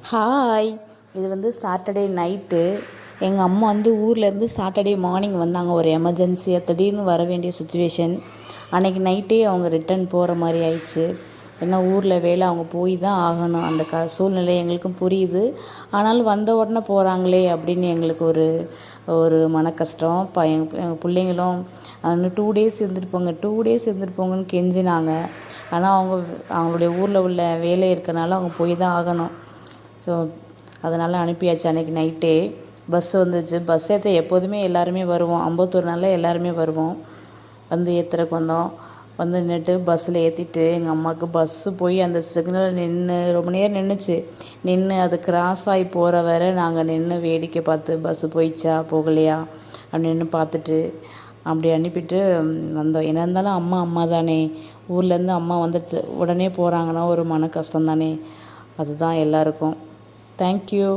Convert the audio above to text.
Hi. இது வந்து Saturday night எங்கள் அம்மா வந்து ஊர்லேருந்து சாட்டர்டே மார்னிங் வந்தாங்க. ஒரு எமர்ஜென்சியாக திடீர்னு வர வேண்டிய சுச்சுவேஷன். அன்றைக்கி நைட்டே அவங்க ரிட்டன் போகிற மாதிரி ஆயிடுச்சு. ஏன்னா ஊரில் வேலை, அவங்க போய் தான் ஆகணும். அந்த சூழ்நிலை எங்களுக்கும் புரியுது. ஆனாலும் வந்த உடனே போகிறாங்களே அப்படின்னு எங்களுக்கு ஒரு ஒரு மன கஷ்டம். எங்கள் பிள்ளைங்களும் இன்னும் 2 டேஸ் இருந்துட்டு போங்க, 2 டேஸ் இருந்துட்டு போங்கன்னு கெஞ்சினாங்க. ஆனால் அவங்களுடைய ஊரில் உள்ள வேலை இருக்கனால அவங்க போய் தான் ஆகணும். ஸோ அதனால் அனுப்பியாச்சு. அன்றைக்கி நைட்டே பஸ் வந்துச்சு. பஸ் ஏற்ற எப்போதுமே எல்லாருமே வருவோம். அம்பத்தூர் நாளில் எல்லாருமே வருவோம். வந்து ஏற்றுறக்கு வந்தோம். வந்து நின்றுட்டு பஸ்ஸில் ஏற்றிட்டு எங்கள் அம்மாவுக்கு பஸ்ஸு போய் அந்த சிக்னல் நின்று ரொம்ப நேரம் நின்றுச்சு. நின்று அது கிராஸ் ஆகி போகிற வரை நாங்கள் நின்று வேடிக்கை பார்த்து பஸ்ஸு போயிடுச்சா போகலையா அப்படின்னு பார்த்துட்டு அப்படி அனுப்பிட்டு வந்தோம். என்ன இருந்தாலும் அம்மா தானே. ஊர்லேருந்து அம்மா வந்துட்டு உடனே போகிறாங்கன்னா ஒரு மன கஷ்டம் தானே. அதுதான் எல்லாருக்கும். தேங்க்யூ.